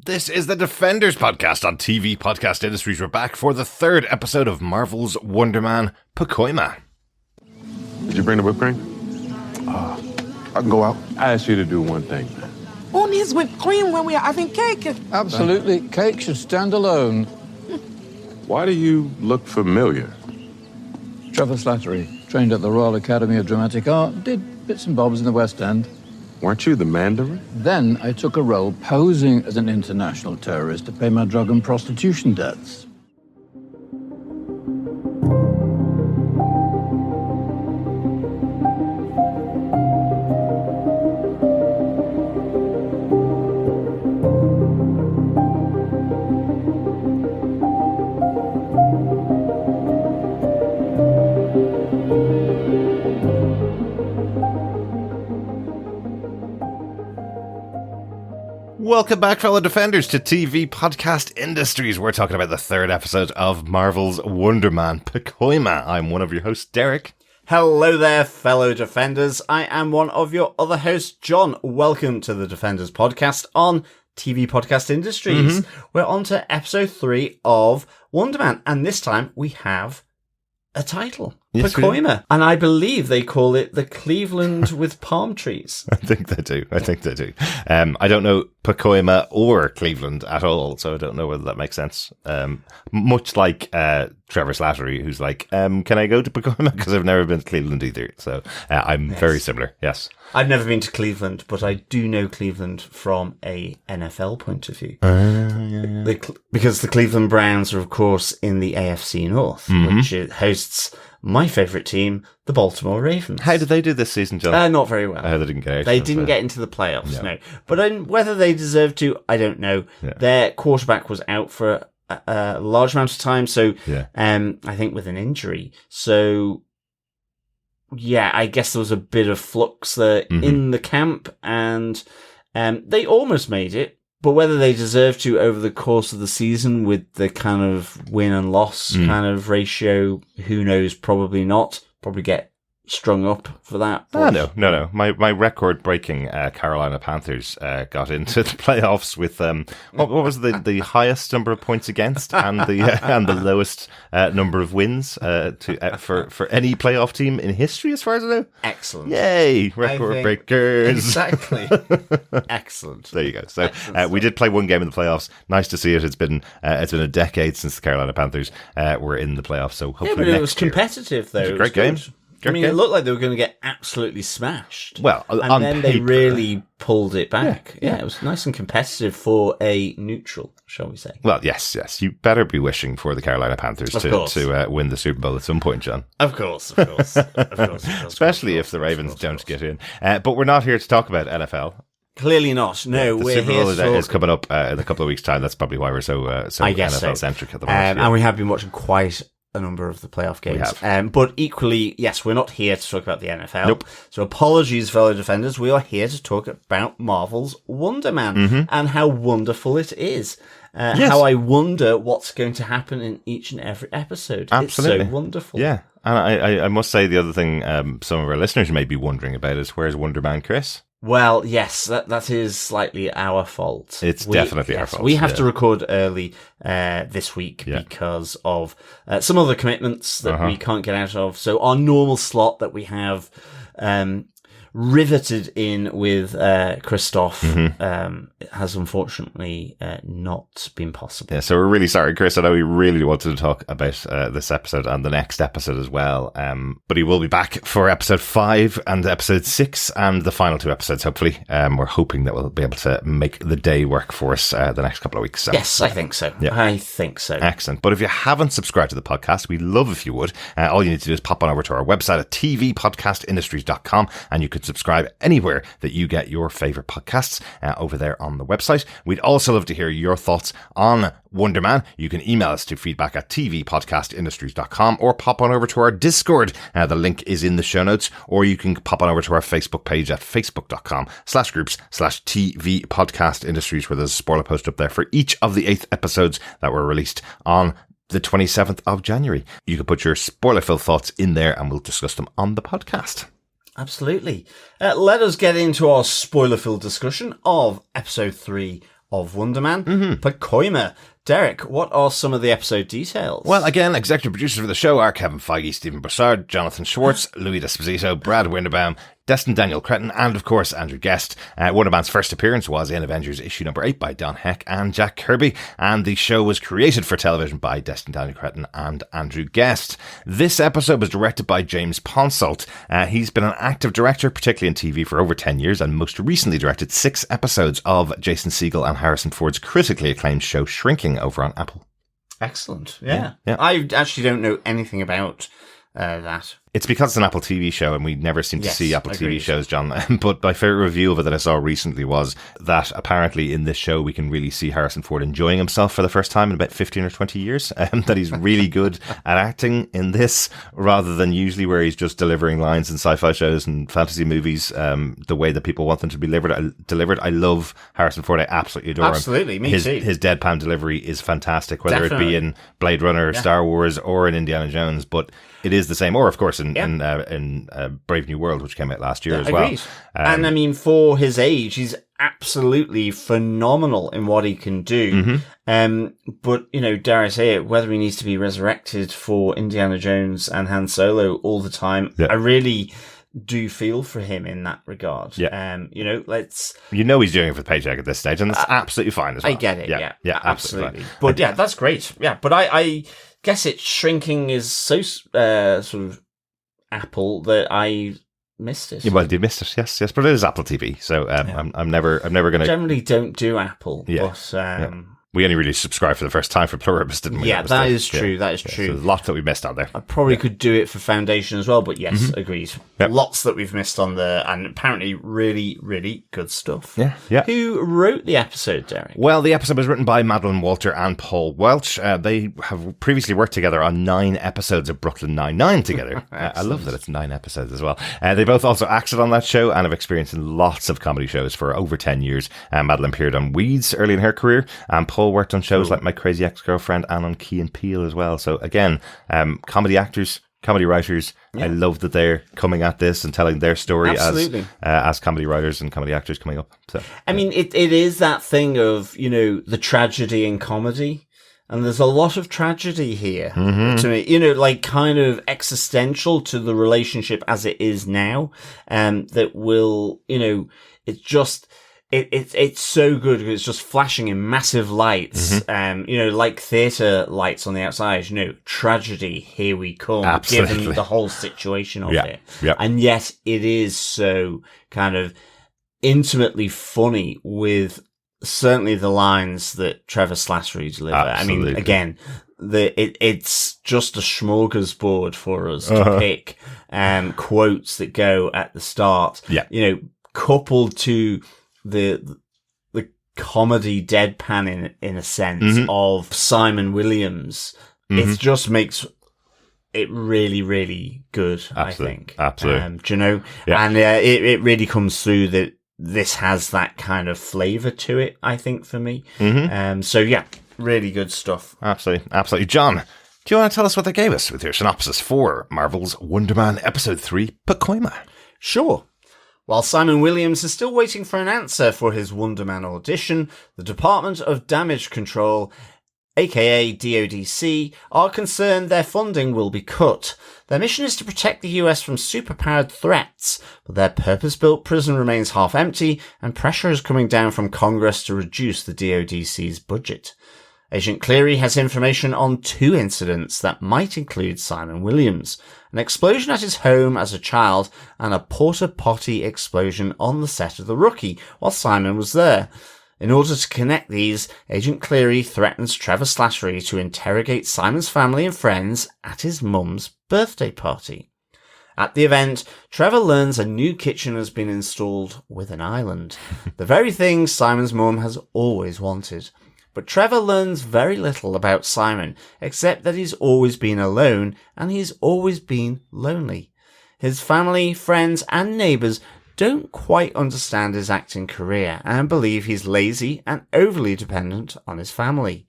This is the Defenders podcast on TV Podcast Industries. We're back for the third episode of Marvel's Wonder Man, Pacoima. Did you bring the whipped cream? I can go out. I asked you to do one thing. Who needs whipped cream when we are having cake? Absolutely. Cake should stand alone. Why do you look familiar? Trevor Slattery, trained at the Royal Academy of Dramatic Art, did bits and bobs in the West End. Weren't you the Mandarin? Then I took a role posing as an international terrorist to pay my drug and prostitution debts. Welcome back, fellow Defenders, to TV Podcast Industries. We're talking about the third episode of Marvel's Wonder Man, Pacoima. I'm one of your hosts, Derek. Hello there, fellow Defenders. I am one of your other hosts, John. Welcome to the Defenders podcast on TV Podcast Industries. We're on to episode 3 of Wonder Man, and this time we have a title. Yes, Pacoima. And I believe they call it the Cleveland with palm trees. I think they do. I don't know Pacoima or Cleveland at all, so I don't know whether that makes sense. Much like Trevor Slattery, who's like, can I go to Pacoima? Because I've never been to Cleveland either. So I'm very similar, yes. I've never been to Cleveland, but I do know Cleveland from a NFL point of view. Because the Cleveland Browns are, of course, in the AFC North, which hosts my favourite team, the Baltimore Ravens. How did they do this season, John? Not very well. They didn't get out. They didn't get into the playoffs, no. But whether they deserve to, I don't know. Yeah. Their quarterback was out for a large amount of time, so I think with an injury. So, yeah, I guess there was a bit of flux there in the camp, and they almost made it. But whether they deserve to over the course of the season with the kind of win and loss kind of ratio, who knows? Probably not. Probably get strung up for that. No. My record-breaking Carolina Panthers got into the playoffs with what was the highest number of points against and the lowest number of wins for any playoff team in history, as far as I know. Excellent! Yay, record breakers! Exactly. Excellent. There you go. So we did play one game in the playoffs. Nice to see it. It's been a decade since the Carolina Panthers were in the playoffs. So hopefully, but it was competitive though. It was a great game. It looked like they were going to get absolutely smashed. Well, and then paper, they really pulled it back. Yeah, it was nice and competitive for a neutral, shall we say. Well, yes. You better be wishing for the Carolina Panthers to win the Super Bowl at some point, John. Of course. Especially if the Ravens don't get in. But we're not here to talk about NFL. Clearly not. No, the we're Super here Bowl to talk... is coming up in a couple of weeks' time. That's probably why we're so NFL-centric at the moment. And we have been watching quite a number of the playoff games. But equally, yes, we're not here to talk about the NFL. Nope. So apologies, fellow Defenders. We are here to talk about Marvel's Wonder Man and how wonderful it is. How I wonder what's going to happen in each and every episode. Absolutely. It's so wonderful. Yeah. And I must say the other thing some of our listeners may be wondering about is, where's Wonder Man Chris? Well, yes, that is slightly our fault. It's definitely our fault. We have to record early this week because of some other commitments that we can't get out of. So our normal slot that we have riveted in with Christoph has unfortunately not been possible. Yeah, so we're really sorry, Chris. I know we really wanted to talk about this episode and the next episode as well. But he will be back for episode 5 and episode 6 and the final 2 episodes, hopefully. We're hoping that we'll be able to make the day work for us the next couple of weeks. So. Yes, I think so. Yeah. I think so. Excellent. But if you haven't subscribed to the podcast, we'd love if you would. All you need to do is pop on over to our website at tvpodcastindustries.com and you can subscribe anywhere that you get your favourite podcasts over there on the website. We'd also love to hear your thoughts on Wonder Man. You can email us to feedback at tvpodcastindustries.com or pop on over to our Discord. The link is in the show notes, or you can pop on over to our Facebook page at facebook.com/groups/TV Podcast Industries, where there's a spoiler post up there for each of the 8 episodes that were released on the 27th of January. You can put your spoiler-filled thoughts in there and we'll discuss them on the podcast. Absolutely. Let us get into our spoiler-filled discussion of episode 3 of Wonderman, Pacoima. Derek, what are some of the episode details? Well, again, executive producers for the show are Kevin Feige, Stephen Broussard, Jonathan Schwartz, Louis D'Esposito, Brad Winderbaum, Destin, Daniel Cretton, and of course Andrew Guest. Wonderman's first appearance was in Avengers issue number 8 by Don Heck and Jack Kirby, and the show was created for television by Destin, Daniel Cretton, and Andrew Guest. This episode was directed by James Ponsoldt. He's been an active director, particularly in TV, for over 10 years, and most recently directed 6 episodes of Jason Segel and Harrison Ford's critically acclaimed show Shrinking over on Apple. Excellent. Yeah. Yeah. I actually don't know anything about that. It's because it's an Apple TV show and we never seem to see Apple TV shows, John. But my favourite review of it that I saw recently was that apparently in this show we can really see Harrison Ford enjoying himself for the first time in about 15 or 20 years. That he's really good at acting in this rather than usually where he's just delivering lines in sci-fi shows and fantasy movies the way that people want them to be delivered. I love Harrison Ford. I absolutely adore him. Absolutely, me too. His deadpan delivery is fantastic, whether it be in Blade Runner, Star Wars, or in Indiana Jones. But it is the same, or of course in Brave New World, which came out last year as well. And I mean, for his age, he's absolutely phenomenal in what he can do. But, you know, dare I say it, whether he needs to be resurrected for Indiana Jones and Han Solo all the time, I really do feel for him in that regard. You know, he's doing it for the paycheck at this stage, and that's absolutely fine as well. I get it. Yeah, absolutely. Fine. But yeah, that's great. Yeah, but I guess Shrinking is so sort of Apple that I missed it. Yeah, well, you missed it, yes, but it is Apple TV, so I'm never going to. Generally, don't do Apple, but we only really subscribed for the first time for Pluribus, didn't we? Yeah, that is true. That is true. So there's lots that we missed on there. I probably could do it for Foundation as well, but yes, agreed. Yep. Lots that we've missed on there, and apparently really, really good stuff. Yeah. Who wrote the episode, Derek? Well, the episode was written by Madeline Walter and Paul Welsh. They have previously worked together on 9 episodes of Brooklyn Nine-Nine together. I love that it's 9 episodes as well. They both also acted on that show and have experienced in lots of comedy shows for over 10 years. Madeline appeared on Weeds early in her career, and Paul worked on shows like My Crazy Ex-Girlfriend and on Key and Peele as well. So again, comedy actors, comedy writers. I love that they're coming at this and telling their story as comedy writers and comedy actors coming up. So I mean, it is that thing of, you know, the tragedy in comedy. And there's a lot of tragedy here to me, you know, like kind of existential to the relationship as it is now. That will, you know, it's just, it's so good because it's just flashing in massive lights, you know, like theatre lights on the outside, you know, tragedy, here we come, given the whole situation of it. Yeah. And yet it is so kind of intimately funny with certainly the lines that Trevor Slattery deliver. Absolutely. I mean, again, it's just a smorgasbord for us to pick quotes that go at the start. Yeah. You know, coupled to the comedy deadpan in a sense of Simon Williams. It just makes it really, really good, I think. Absolutely. Do you know? Yeah. And it really comes through that this has that kind of flavour to it, I think, for me. So yeah, really good stuff. Absolutely. John, do you want to tell us what they gave us with your synopsis for Marvel's Wonderman Episode 3, Pacoima? Sure. While Simon Williams is still waiting for an answer for his Wonderman audition, the Department of Damage Control, aka DODC, are concerned their funding will be cut. Their mission is to protect the US from superpowered threats, but their purpose-built prison remains half empty, and pressure is coming down from Congress to reduce the DODC's budget. Agent Cleary has information on 2 incidents that might include Simon Williams: an explosion at his home as a child and a porta-potty explosion on the set of The Rookie while Simon was there. In order to connect these, Agent Cleary threatens Trevor Slattery to interrogate Simon's family and friends at his mum's birthday party. At the event, Trevor learns a new kitchen has been installed with an island, the very thing Simon's mum has always wanted. But Trevor learns very little about Simon, except that he's always been alone and he's always been lonely. His family, friends and neighbours don't quite understand his acting career and believe he's lazy and overly dependent on his family.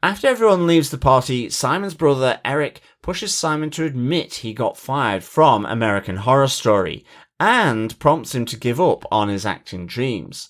After everyone leaves the party, Simon's brother Eric pushes Simon to admit he got fired from American Horror Story and prompts him to give up on his acting dreams.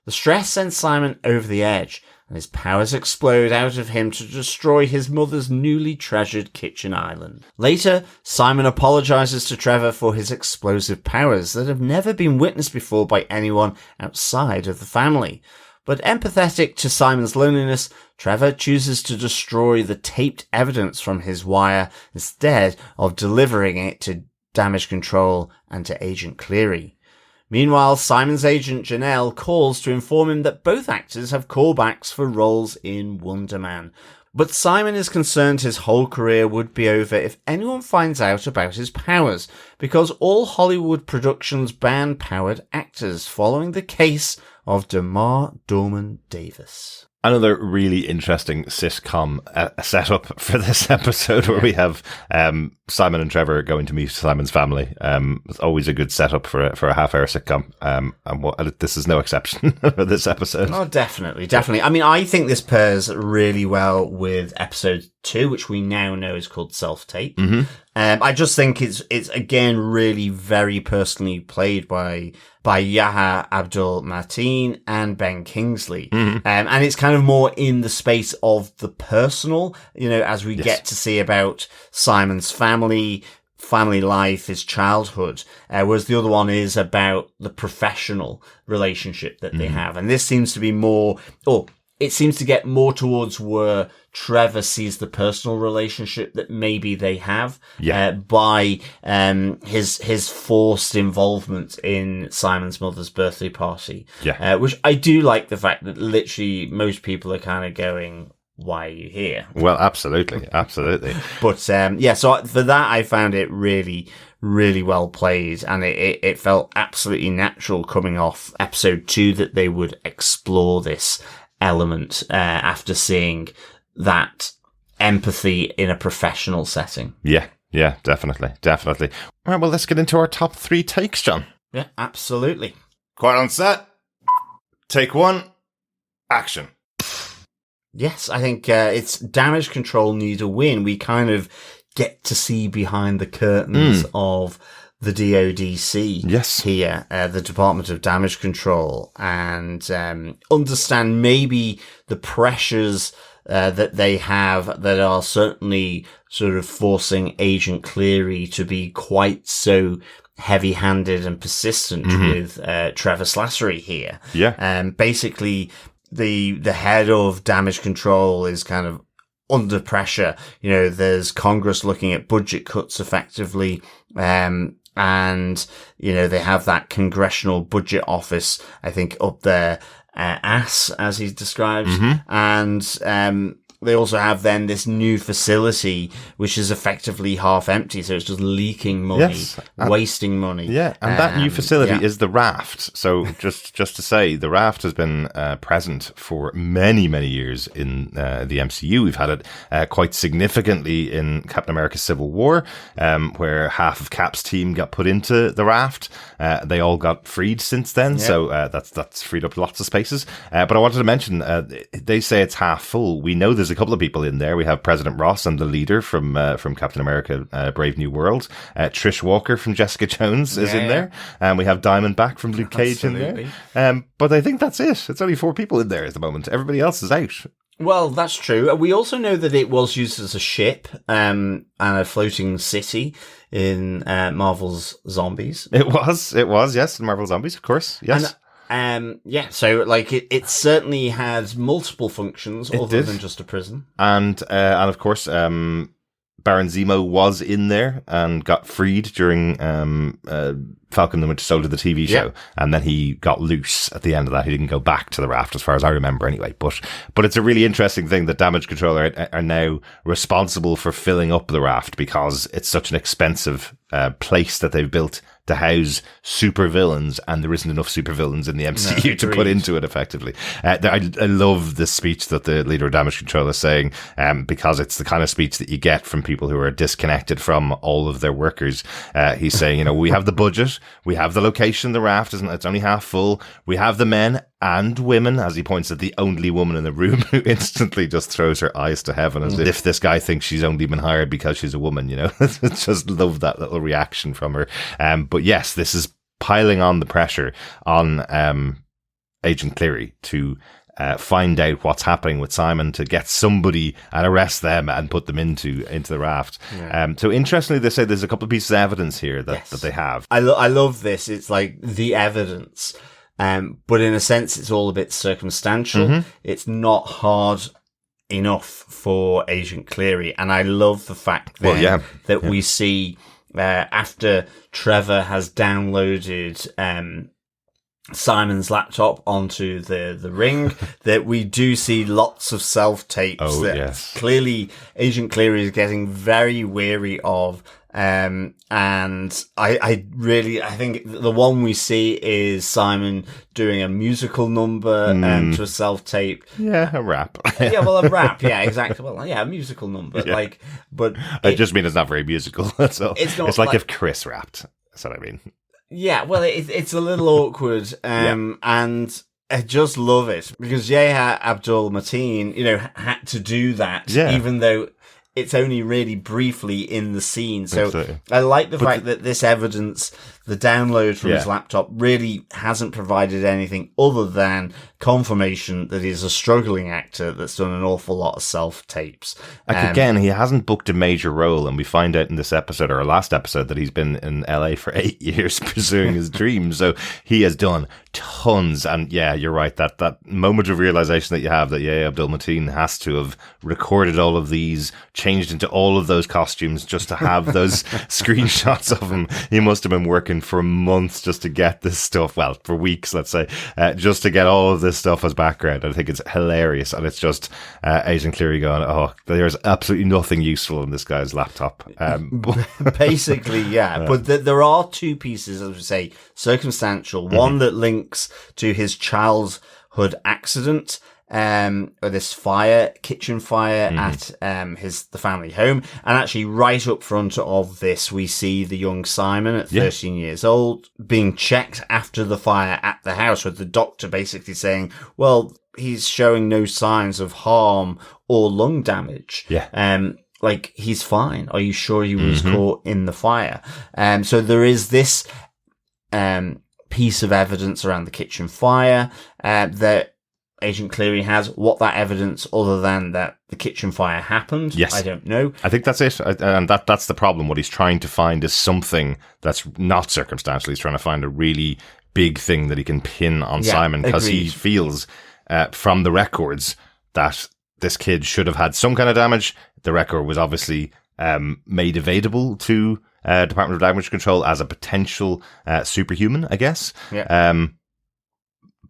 The stress sends Simon over the edge, and his powers explode out of him to destroy his mother's newly treasured kitchen island. Later, Simon apologizes to Trevor for his explosive powers that have never been witnessed before by anyone outside of the family. But empathetic to Simon's loneliness, Trevor chooses to destroy the taped evidence from his wire instead of delivering it to Damage Control and to Agent Cleary. Meanwhile, Simon's agent Janelle calls to inform him that both actors have callbacks for roles in Wonder Man. But Simon is concerned his whole career would be over if anyone finds out about his powers, because all Hollywood productions ban powered actors following the case of Damar Dorman Davis. Another really interesting sitcom setup for this episode where we have Simon and Trevor going to meet Simon's family. It's always a good setup for a half-hour sitcom, and this is no exception for this episode. Oh, definitely. I mean, I think this pairs really well with episode 2, which we now know is called Self-Tape. Mm-hmm. I just think it's again really very personally played by Yahya Abdul-Mateen and Ben Kingsley. Mm-hmm. And it's kind of more in the space of the personal, as we get to see about Simon's family life, his childhood, whereas the other one is about the professional relationship that they have. And this seems to be more, it seems to get more towards where Trevor sees the personal relationship that maybe they have by his forced involvement in Simon's mother's birthday party. Which I do like the fact that literally most people are kind of going, why are you here? Well, absolutely. But so for that I found it really, really well played, and it felt absolutely natural coming off episode 2 that they would explore this element after seeing that empathy in a professional setting. Yeah, definitely. All right, well, let's get into our top 3 takes, John. Yeah, absolutely. Quiet on set. Take 1. Action. Yes, I think it's Damage Control need a win. We kind of get to see behind the curtains of the DODC here, the Department of Damage Control, and understand maybe the pressures that they have that are certainly sort of forcing Agent Cleary to be quite so heavy-handed and persistent with Trevor Slattery here. Basically, the head of Damage Control is kind of under pressure. There's Congress looking at budget cuts effectively, and, they have that Congressional Budget Office, I think, up their ass, as he describes. And they also have then this new facility, which is effectively half empty. So it's just leaking money, wasting money. Yeah. And that new facility is the raft. So just to say, the raft has been present for many, many years in the MCU. We've had it quite significantly in Captain America Civil War, where half of Cap's team got put into the raft. They all got freed since then. So that's freed up lots of spaces. But I wanted to mention, they say it's half full. We know there's a couple of people in there. We have President Ross and the leader from Captain America Brave New World. Trish Walker from Jessica Jones is in there. And we have Diamondback from Luke Cage in there. But I think that's it. It's only 4 people in there at the moment. Everybody else is out. Well, that's true. We also know that it was used as a ship and a floating city in Marvel's Zombies. It was, yes, in Marvel Zombies, of course. Yes. So it certainly has multiple functions other than just a prison. And of course, Baron Zemo was in there and got freed during Falcon and the Winter Soldier, the TV show, and then he got loose at the end of that. He didn't go back to the raft, as far as I remember, anyway. But it's a really interesting thing that Damage Control are now responsible for filling up the raft because it's such an expensive place that they've built to house supervillains, and there isn't enough supervillains in the MCU to put into it effectively. I love the speech that the leader of Damage Control is saying, because it's the kind of speech that you get from people who are disconnected from all of their workers. He's saying, we have the budget, we have the location, the raft it's only half full, we have the men and women, as he points at the only woman in the room, who instantly just throws her eyes to heaven as if this guy thinks she's only been hired because she's a woman, Just love that little reaction from her. But yes, this is piling on the pressure on Agent Cleary to find out what's happening with Simon, to get somebody and arrest them and put them into the raft. Yeah. So interestingly, they say there's a couple of pieces of evidence here that they have. I love this. It's like the evidence, but in a sense, it's all a bit circumstantial. Mm-hmm. It's not hard enough for Agent Cleary, and I love the fact that we see after Trevor has downloaded Simon's laptop onto the ring, that we do see lots of self-tapes that clearly Agent Cleary is getting very weary of. And I think the one we see is Simon doing a musical number to a self-tape. Yeah, a rap. A rap. Yeah, exactly. Well, a musical number. Yeah. But I just mean it's not very musical. That's all. It's like if Chris rapped. That's what I mean. Yeah, well, it's a little awkward, and I just love it because Yahya Abdul-Mateen, had to do that, even though it's only really briefly in the scene. So absolutely. I like the fact that this evidence, the download from his laptop, really hasn't provided anything other than confirmation that he's a struggling actor that's done an awful lot of self-tapes. Again, he hasn't booked a major role, and we find out in this episode, or last episode, that he's been in LA for 8 years pursuing his dreams. So he has done tons. And yeah, you're right, that moment of realization that you have that Abdul-Mateen has to have recorded all of these, changed into all of those costumes just to have those screenshots of him. He must have been working for months just to get this stuff. Well, for weeks, let's say, just to get all of this stuff as background. I think it's hilarious. And it's just Agent Cleary going, oh, there's absolutely nothing useful in this guy's laptop. Basically, yeah. But there are two pieces, as we say, circumstantial. One that links to his childhood accident, or this kitchen fire at the family home. And actually right up front of this, we see the young Simon at 13 years old being checked after the fire at the house, with the doctor basically saying, well, he's showing no signs of harm or lung damage. Like, he's fine. Are you sure he was caught in the fire? So there is this piece of evidence around the kitchen fire that Agent Cleary has. What that evidence, other than that the kitchen fire happened, I don't know. I think that's it, and that's the problem. What he's trying to find is something that's not circumstantial. He's trying to find a really big thing that he can pin on Simon, because he feels from the records that this kid should have had some kind of damage. The record was obviously made available to Department of Damage Control as a potential superhuman, I guess.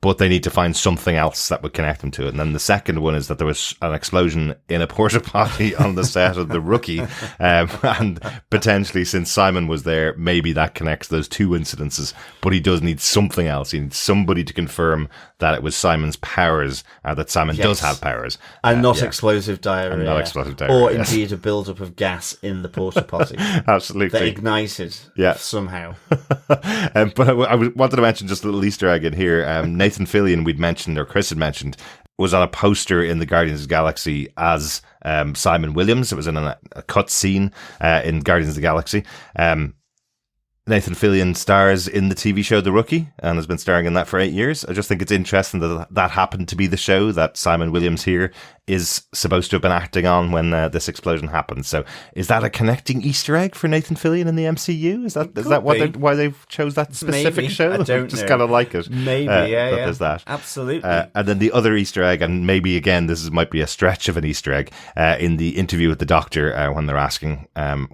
But they need to find something else that would connect them to it. And then the second one is that there was an explosion in a porta potty on the set of The Rookie. And potentially, since Simon was there, maybe that connects those two incidences. But he does need something else. He needs somebody to confirm that it was Simon's powers, that Simon does have powers. And not explosive diarrhea. And not explosive diarrhea. Or indeed a build-up of gas in the porta potty. Absolutely. That ignited somehow. But I wanted to mention just a little Easter egg in here. Nathan Fillion, we'd mentioned, or Chris had mentioned, was on a poster in the Guardians of the Galaxy as Simon Williams. It was in a cut scene in Guardians of the Galaxy. Nathan Fillion stars in the TV show The Rookie and has been starring in that for 8 years. I just think it's interesting that happened to be the show that Simon Williams here is supposed to have been acting on when this explosion happened. So is that a connecting Easter egg for Nathan Fillion in the MCU? Is that why they chose that specific show? I don't just know. Kind of like it. Maybe, there's that. Absolutely. And then the other Easter egg, and maybe again this might be a stretch of an Easter egg, in the interview with the doctor when they're asking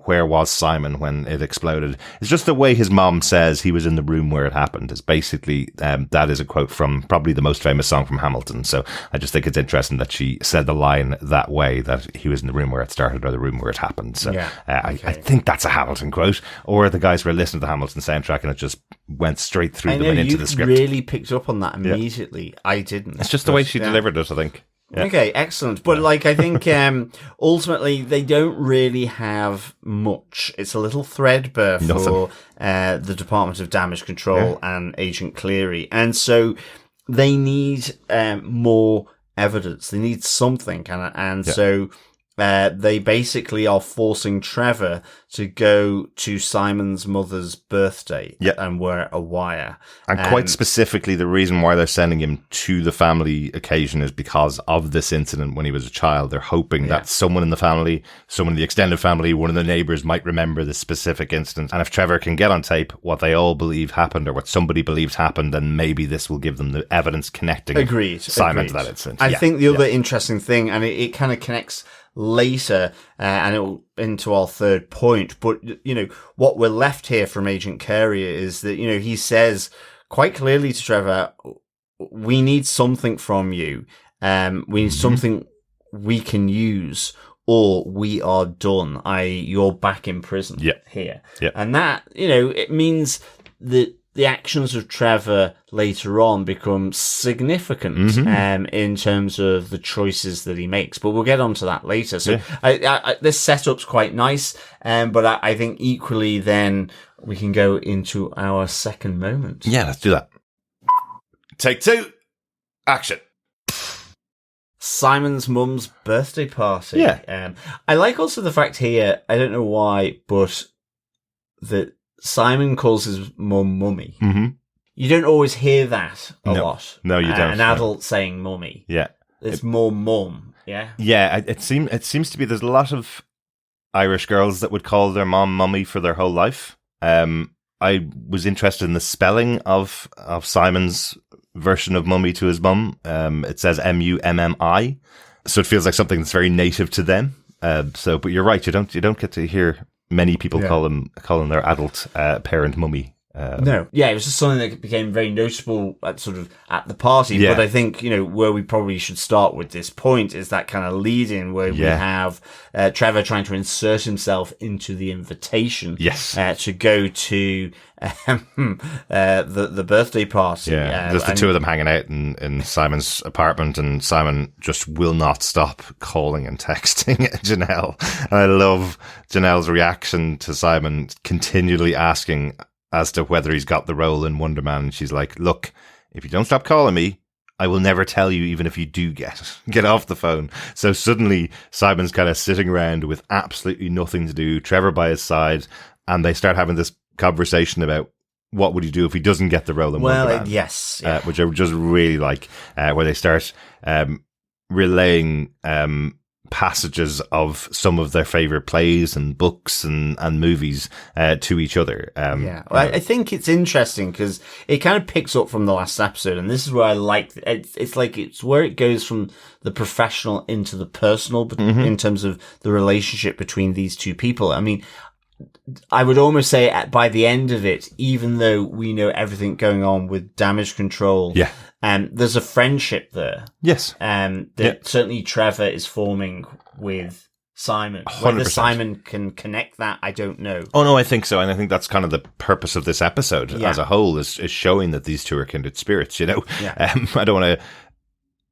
where was Simon when it exploded. It's just the way his mom says he was in the room where it happened. Is basically that is a quote from probably the most famous song from Hamilton. So I just think it's interesting that she said the line that way, that he was in the room where it started or the room where it happened. So I think that's a Hamilton quote, or the guys were listening to the Hamilton soundtrack and it just went straight through them and into the script. I really picked up on that immediately. Yeah. I didn't. It's just the way she delivered it, I think. Yeah. Okay, excellent. But I think ultimately they don't really have much. It's a little threadbare for the Department of Damage Control and Agent Cleary. And so they need more evidence. They need something. So they basically are forcing Trevor to go to Simon's mother's birthday and wear a wire. And quite specifically, the reason why they're sending him to the family occasion is because of this incident when he was a child. They're hoping that someone in the family, someone in the extended family, one of the neighbours might remember this specific incident. And if Trevor can get on tape what they all believe happened or what somebody believes happened, then maybe this will give them the evidence connecting Simon to that incident. I think the other interesting thing, and it kind of connects later and it'll into our third point, but what we're left here from Agent Carey is that he says quite clearly to Trevor, we need something from you, we need something we can use, or we are done, you're back in prison here. And that it means that the actions of Trevor later on become significant in terms of the choices that he makes. But we'll get onto that later. So this setup's quite nice, but I think equally then we can go into our second moment. Yeah, let's do that. Take 2. Action. Simon's mum's birthday party. Yeah. I like also the fact here, I don't know why, but that Simon calls his mum mummy. You don't always hear that a lot. No, you don't. An adult saying mummy. Yeah. It's more mum. Yeah. Yeah, it seems to be there's a lot of Irish girls that would call their mom mummy for their whole life. I was interested in the spelling of Simon's version of mummy to his mum. It says M-U-M-M-I. So it feels like something that's very native to them. But you're right, you don't get to hear many people calling their adult parent mummy. No. Yeah, it was just something that became very noticeable at the party. Yeah. But I think, where we probably should start with this point is that kind of lead-in where we have Trevor trying to insert himself into the invitation to go to the birthday party. Yeah, there's the two of them hanging out in Simon's apartment, and Simon just will not stop calling and texting Janelle. And I love Janelle's reaction to Simon continually asking as to whether he's got the role in Wonder Man. And she's like, look, if you don't stop calling me, I will never tell you, even if you do get off the phone. So suddenly Simon's kind of sitting around with absolutely nothing to do, Trevor by his side, and they start having this conversation about what would he do if he doesn't get the role in Wonder Man. Yes. Which I just really like, where they start relaying passages of some of their favorite plays and books and movies to each other. I think it's interesting because it kind of picks up from the last episode, and this is where I like it's where it goes from the professional into the personal, but in terms of the relationship between these two people. I mean, I would almost say by the end of it, even though we know everything going on with damage control, there's a friendship there. Yes. That certainly Trevor is forming with Simon. 100%. Whether Simon can connect that, I don't know. Oh, no, I think so. And I think that's kind of the purpose of this episode as a whole, is showing that these two are kindred spirits, I don't want to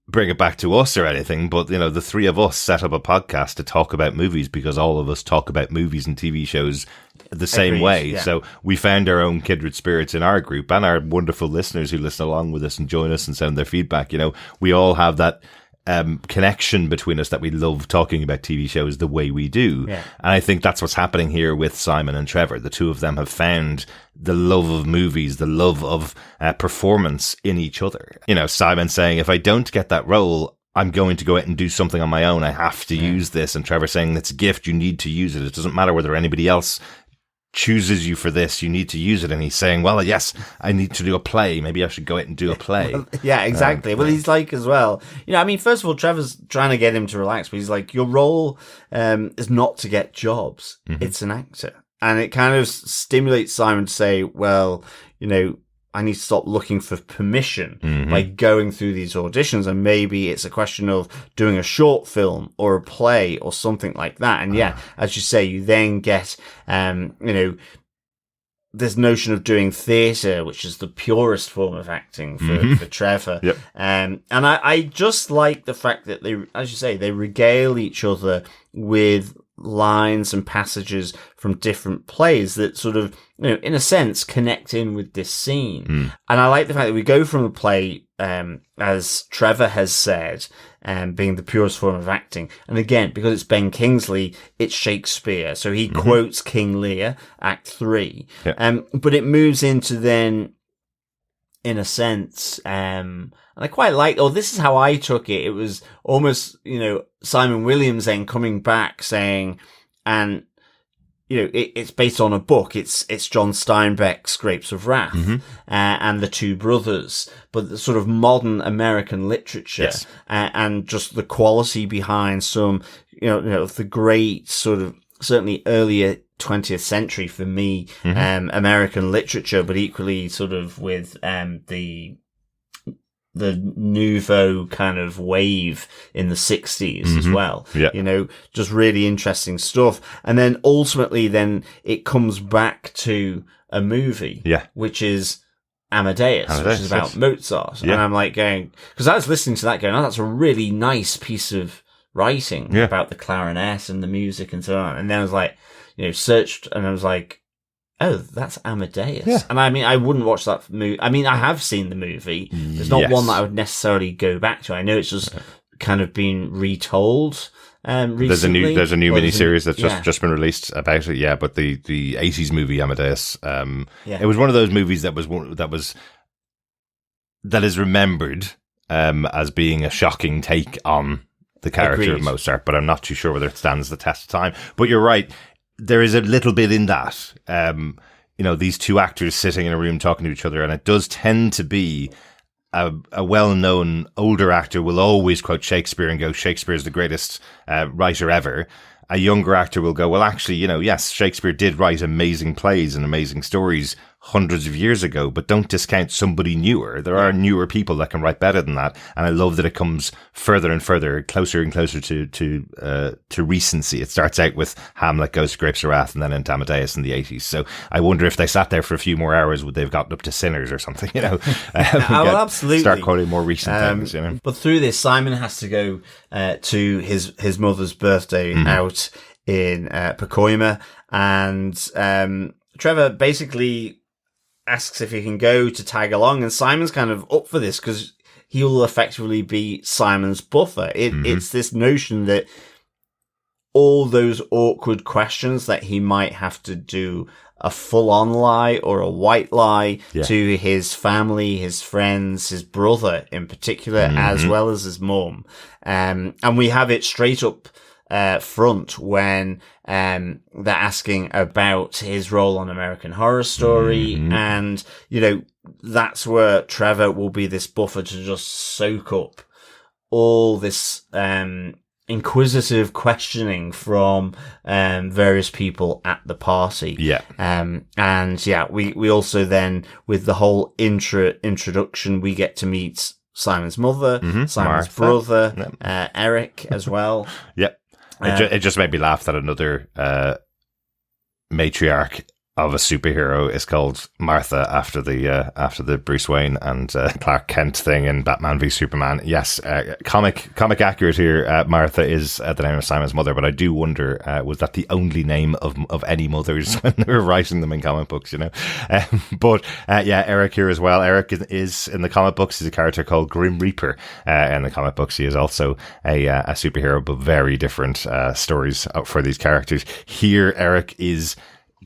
bring it back to us or anything, but the three of us set up a podcast to talk about movies because all of us talk about movies and TV shows the same way. So we found our own kindred spirits in our group, and our wonderful listeners who listen along with us and join us and send their feedback. We all have that connection between us, that we love talking about TV shows the way we do. And I think that's what's happening here with Simon and Trevor. The two of them have found the love of movies, the love of performance in each other. Simon saying, if I don't get that role, I'm going to go out and do something on my own. I have to use this. And Trevor saying, it's a gift. You need to use it. It doesn't matter whether anybody else chooses you for this, you need to use it. And he's saying, well, yes, I need to do a play. Maybe I should go out and do a play. Yeah, exactly. Well, he's like, as well, first of all, Trevor's trying to get him to relax, but he's like, your role is not to get jobs. It's an actor. And it kind of stimulates Simon to say, well, I need to stop looking for permission by going through these auditions. And maybe it's a question of doing a short film or a play or something like that. And as you say, you then get, this notion of doing theatre, which is the purest form of acting for Trevor. And I just like the fact that they, as you say, they regale each other with lines and passages from different plays that sort of, in a sense, connect in with this scene. And I like the fact that we go from a play, as Trevor has said, being the purest form of acting. And again, because it's Ben Kingsley, it's Shakespeare. So he quotes King Lear, Act 3. Yeah. But it moves into then, in a sense, and I quite like, this is how I took it. It was almost, Simon Williams then coming back saying, and, it's based on a book. It's John Steinbeck's Grapes of Wrath, and the Two Brothers, but the sort of modern American literature, and just the quality behind some, the great sort of, certainly earlier 20th century for me, American literature, but equally sort of with, the nouveau kind of wave in the 60s as well. Yeah. Just really interesting stuff. And then ultimately then it comes back to a movie, which is Amadeus, which is about Mozart. Yeah. And I'm like going, because I was listening to that going, that's a really nice piece of writing about the clarinet and the music and so on. And then I was like, searched and I was like, oh, that's Amadeus. Yeah. And I mean, I wouldn't watch that movie. I mean, I have seen the movie. There's not one that I would necessarily go back to. I know it's just kind of been retold recently. There's a new miniseries that's just been released about it. Yeah, but the 80s movie Amadeus, it was one of those movies that is remembered as being a shocking take on the character of Mozart, but I'm not too sure whether it stands the test of time. But you're right. There is a little bit in that, these two actors sitting in a room talking to each other, and it does tend to be a well-known older actor will always quote Shakespeare and go, Shakespeare's the greatest writer ever. A younger actor will go, well, actually, yes, Shakespeare did write amazing plays and amazing stories hundreds of years ago, but don't discount somebody newer. There are newer people that can write better than that. And I love that it comes further and further, closer and closer to recency. It starts out with Hamlet, goes to Grapes of Wrath, and then into Amadeus in the 80s. So I wonder if they sat there for a few more hours, would they have gotten up to Sinners or something, absolutely. Start quoting more recent things, But through this, Simon has to go to his mother's birthday out in Pacoima, and Trevor basically asks if he can go to tag along, and Simon's kind of up for this because he will effectively be Simon's buffer. It's this notion that all those awkward questions that he might have to do a full-on lie or a white lie to his family, his friends, his brother in particular, as well as his mum. And we have it straight up front when they're asking about his role on American Horror Story, and that's where Trevor will be this buffer to just soak up all this inquisitive questioning from various people at the party. We also then, with the whole introduction, we get to meet Simon's mother, Simon's Martha. Brother, Eric as well. It just made me laugh that another matriarch of a superhero is called Martha after the Bruce Wayne and Clark Kent thing in Batman v Superman. Yes, comic accurate here. Martha is the name of Simon's mother, but I do wonder, was that the only name of any mothers when they were writing them in comic books? Eric here as well. Eric is in the comic books. He's a character called Grim Reaper. In the comic books, he is also a superhero, but very different stories for these characters. Here, Eric is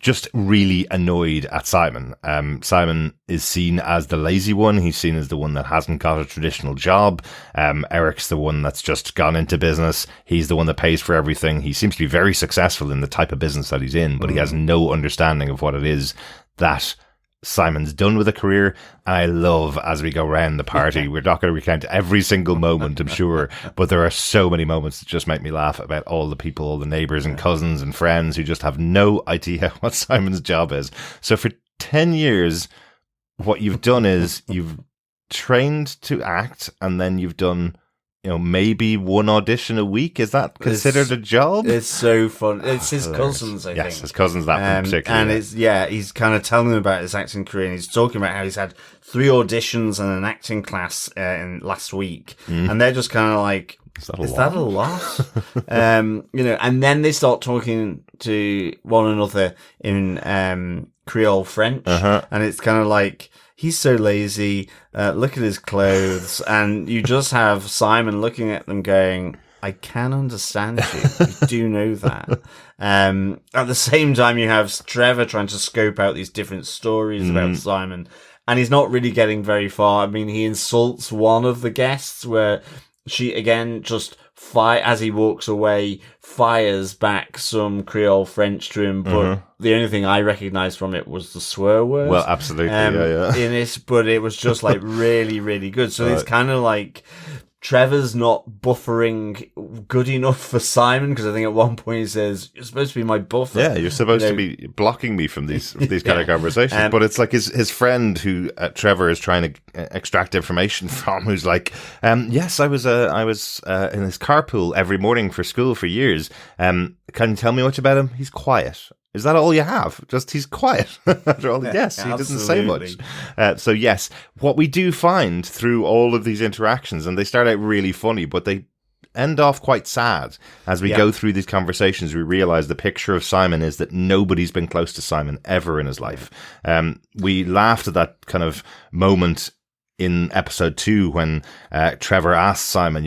just really annoyed at Simon. Simon is seen as the lazy one. He's seen as the one that hasn't got a traditional job. Eric's the one that's just gone into business. He's the one that pays for everything. He seems to be very successful in the type of business that he's in, but he has no understanding of what it is that Simon's done with a career. And I love, as we go around the party, we're not going to recount every single moment, I'm sure, but there are so many moments that just make me laugh about all the people, all the neighbours and cousins and friends who just have no idea what Simon's job is. So for 10 years, what you've done is you've trained to act, and then you've done maybe one audition a week. Is that considered a job? It's so fun. It's his cousins, I think. Yes, his cousins, that in particular. And he's kind of telling them about his acting career, and he's talking about how he's had 3 auditions and an acting class last week. And they're just kind of like, Is that a lot? And then they start talking to one another in Creole French, and it's kind of like, he's so lazy, look at his clothes, and you just have Simon looking at them going, I can understand you. You do know that. At the same time, you have Trevor trying to scope out these different stories about Simon, and he's not really getting very far. I mean, he insults one of the guests where she, again, just as he walks away, fires back some Creole French to him, but the only thing I recognised from it was the swear word. Well, absolutely, yeah. In it, but it was just like really, really good. So it's kind of like Trevor's not buffering good enough for Simon, because I think at one point he says, "You're supposed to be my buffer." Yeah, you're supposed to be blocking me from these kind of conversations. But it's like his friend who Trevor is trying to extract information from, who's like, "Yes, I was in his carpool every morning for school for years. Can you tell me much about him? He's quiet." Is that all you have? Just he's quiet. After all, yes, he doesn't say much. So yes, what we do find through all of these interactions, and they start out really funny, but they end off quite sad. As we go through these conversations, we realize the picture of Simon is that nobody's been close to Simon ever in his life. We laughed at that kind of moment in episode 2 when Trevor asks Simon,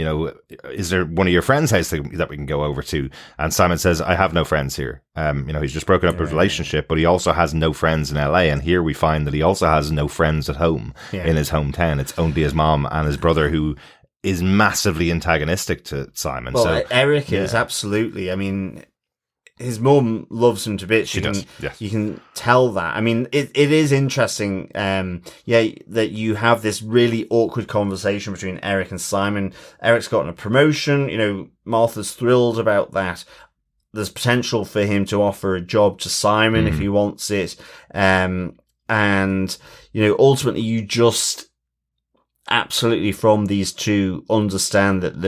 is there one of your friends' house that we can go over to? And Simon says, I have no friends here. He's just broken up a relationship, but he also has no friends in LA. And here we find that he also has no friends at home in his hometown. It's only his mom and his brother who is massively antagonistic to Simon. Well, so Eric is absolutely, I mean, his mum loves him to bits. She does. Yes. You can tell that. I mean, it is interesting, that you have this really awkward conversation between Eric and Simon. Eric's gotten a promotion. Martha's thrilled about that. There's potential for him to offer a job to Simon if he wants it. Ultimately you just absolutely from these two understand that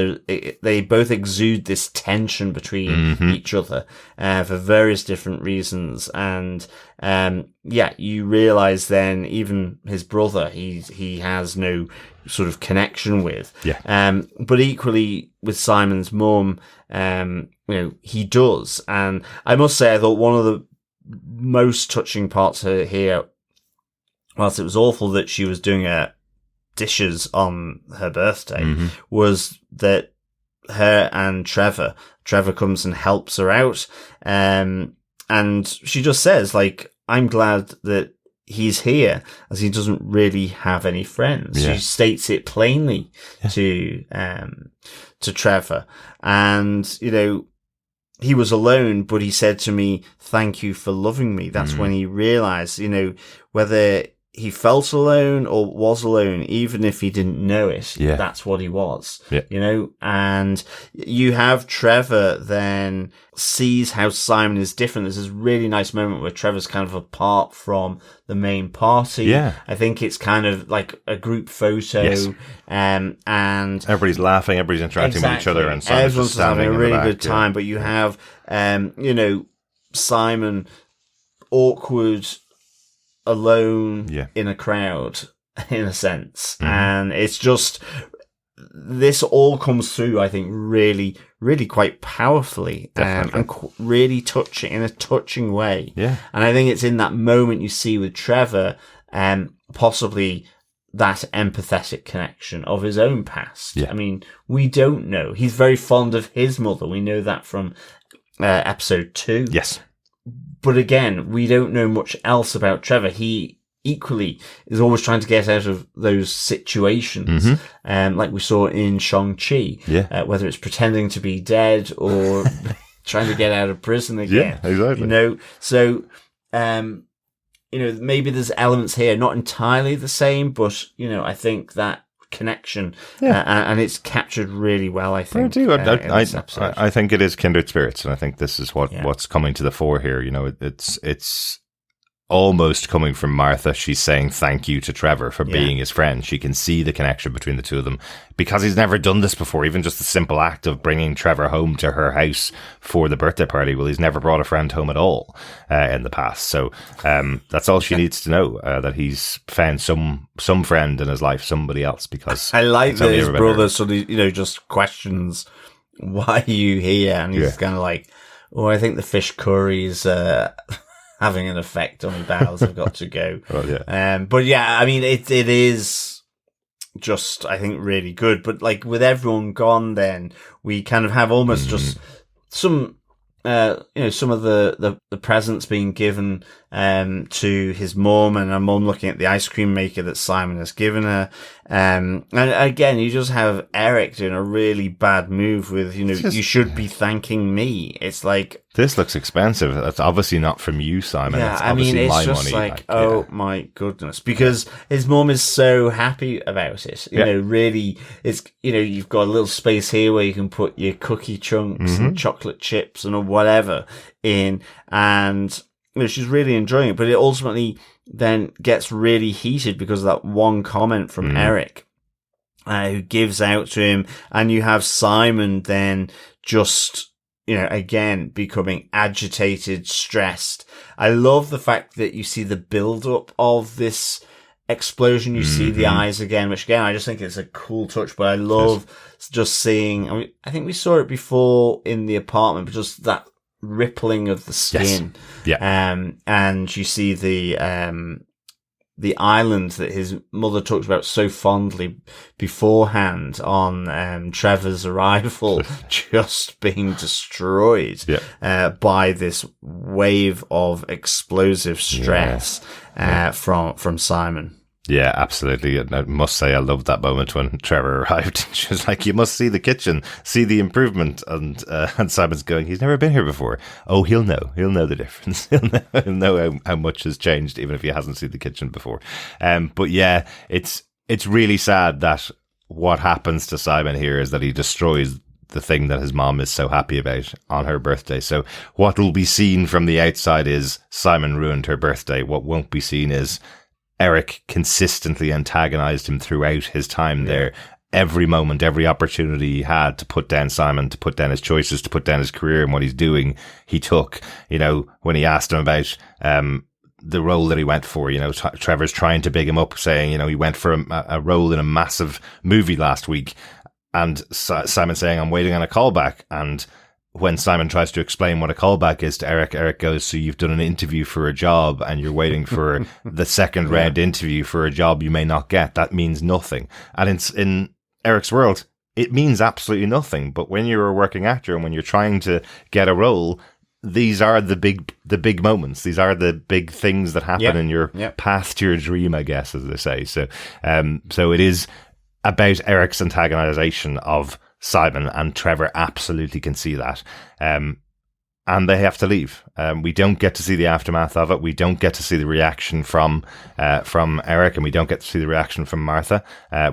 they both exude this tension between each other for various different reasons, and you realize then even his brother he has no sort of connection with, but equally with Simon's mum, he does. And I must say, I thought one of the most touching parts here, whilst it was awful that she was doing dishes on her birthday, was that her and Trevor comes and helps her out, and she just says, like, I'm glad that he's here, as he doesn't really have any friends. She states it plainly to Trevor, and he was alone, but he said to me, thank you for loving me. That's when he realized, whether he felt alone or was alone, even if he didn't know it, that's what he was, and you have Trevor then sees how Simon is different. There's this really nice moment where Trevor's kind of apart from the main party. Yeah. I think it's kind of like a group photo, and everybody's laughing, everybody's interacting with each other, and Simon's everyone's just standing having a really in the back, good time, but you have, Simon awkward, alone in a crowd, in a sense, and it's just, this all comes through, I think, really, really quite powerfully, and really touching, in a touching way. And I think it's in that moment you see with Trevor, possibly that empathetic connection of his own past. I mean, we don't know. He's very fond of his mother. We know that from episode 2. But again, we don't know much else about Trevor. He equally is always trying to get out of those situations, like we saw in Shang-Chi, whether it's pretending to be dead or trying to get out of prison again. So, maybe there's elements here, not entirely the same, but, I think that connection, and it's captured really well, I think. I think it is kindred spirits, and I think this is what's coming to the fore here. It's almost coming from Martha. She's saying thank you to Trevor for being his friend. She can see the connection between the two of them because he's never done this before. Even just the simple act of bringing Trevor home to her house for the birthday party. Well, he's never brought a friend home at all in the past. So that's all she needs to know, that he's found some friend in his life, somebody else. Because I like that his brother sort of, just questions, why are you here? And he's kind of like, oh, I think the fish curry's having an effect on my bowels. I've got to go. But yeah, I mean, it is just, I think, really good. But like with everyone gone, then we kind of have almost just some, some of the presents being given to his mum, and her mum looking at the ice cream maker that Simon has given her. And again, you just have Eric doing a really bad move with, you should be thanking me. It's like, this looks expensive. That's obviously not from you, Simon. Yeah, it's I mean, it's my just money. My goodness, because his mum is so happy about it. Really, it's, you've got a little space here where you can put your cookie chunks and chocolate chips and whatever in, and she's really enjoying it. But it ultimately then gets really heated because of that one comment from Eric, who gives out to him, and you have Simon then just, again, becoming agitated, stressed. I love the fact that you see the build-up of this explosion. You see the eyes again, which again, I just think it's a cool touch, but I love just seeing, I think we saw it before in the apartment, but just that rippling of the skin. Yes. Yeah. And you see the island that his mother talked about so fondly beforehand on Trevor's arrival just being destroyed by this wave of explosive stress from Simon. Yeah, absolutely. And I must say, I loved that moment when Trevor arrived. She was like, you must see the kitchen, see the improvement. And Simon's going, he's never been here before. Oh, he'll know. He'll know the difference. He'll know how much has changed, even if he hasn't seen the kitchen before. But yeah, it's really sad that what happens to Simon here is that he destroys the thing that his mom is so happy about on her birthday. So what will be seen from the outside is Simon ruined her birthday. What won't be seen is Eric consistently antagonized him throughout his time there. Every moment, every opportunity he had to put down Simon, to put down his choices, to put down his career and what he's doing, he took. When he asked him about the role that he went for, Trevor's trying to big him up, saying, he went for a role in a massive movie last week. And Simon saying, I'm waiting on a callback. And when Simon tries to explain what a callback is to Eric, Eric goes, so you've done an interview for a job and you're waiting for the second round interview for a job you may not get. That means nothing. And in Eric's world, it means absolutely nothing. But when you're a working actor and when you're trying to get a role, these are the big moments. These are the big things that happen in your path to your dream, I guess, as they say. So it is about Eric's antagonization of Simon, and Trevor absolutely can see that. And they have to leave. We don't get to see the aftermath of it. We don't get to see the reaction from Eric, and we don't get to see the reaction from Martha.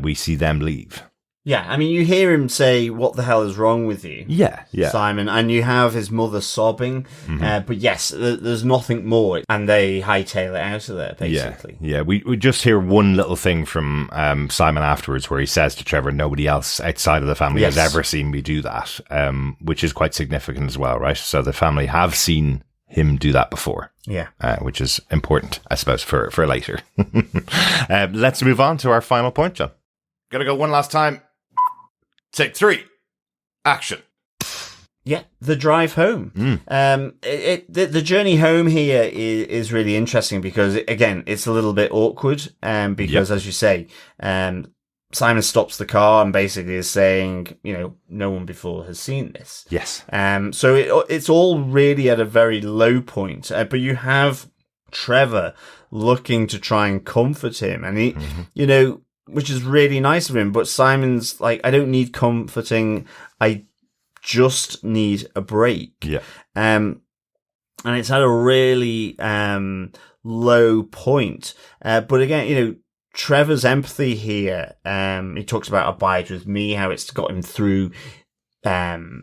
We see them leave. Yeah, I mean, you hear him say, what the hell is wrong with you? Yeah. Simon, and you have his mother sobbing. But yes, there's nothing more. And they hightail it out of there, basically. Yeah. We just hear one little thing from Simon afterwards where he says to Trevor, nobody else outside of the family has ever seen me do that, which is quite significant as well, right? So the family have seen him do that before. Yeah. Which is important, I suppose, for later. Let's move on to our final point, John. Gonna go one last time. Take 3. Action. Yeah, the drive home. The journey home here is really interesting because, again, it's a little bit awkward. Because, as you say, Simon stops the car and basically is saying, no one before has seen this. Yes. So it's all really at a very low point. But you have Trevor looking to try and comfort him, and he, which is really nice of him. But Simon's like, I don't need comforting. I just need a break. Yeah. And it's at a really low point. But again, Trevor's empathy here, he talks about Abide With Me, how it's got him through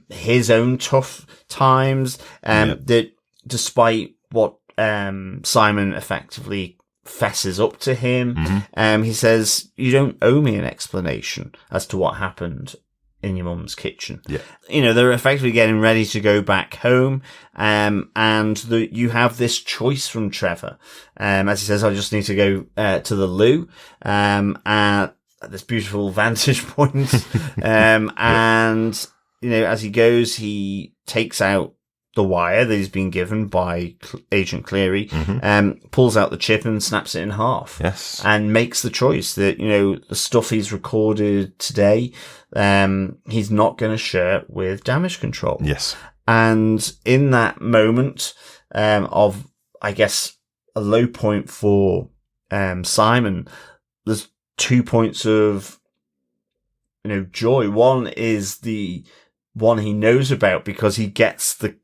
his own tough times, that despite what Simon effectively fesses up to him. He says, "You don't owe me an explanation as to what happened in your mum's kitchen." Yeah. They're effectively getting ready to go back home. And you have this choice from Trevor. As he says, "I just need to go, to the loo." At this beautiful vantage point. And, as he goes, he takes out the wire that he's been given by Agent Cleary, pulls out the chip and snaps it in half. Yes. And makes the choice that, the stuff he's recorded today, he's not going to share with Damage Control. Yes. And in that moment, of, I guess, a low point for, Simon, there's 2 points of, joy. One is the one he knows about because he gets the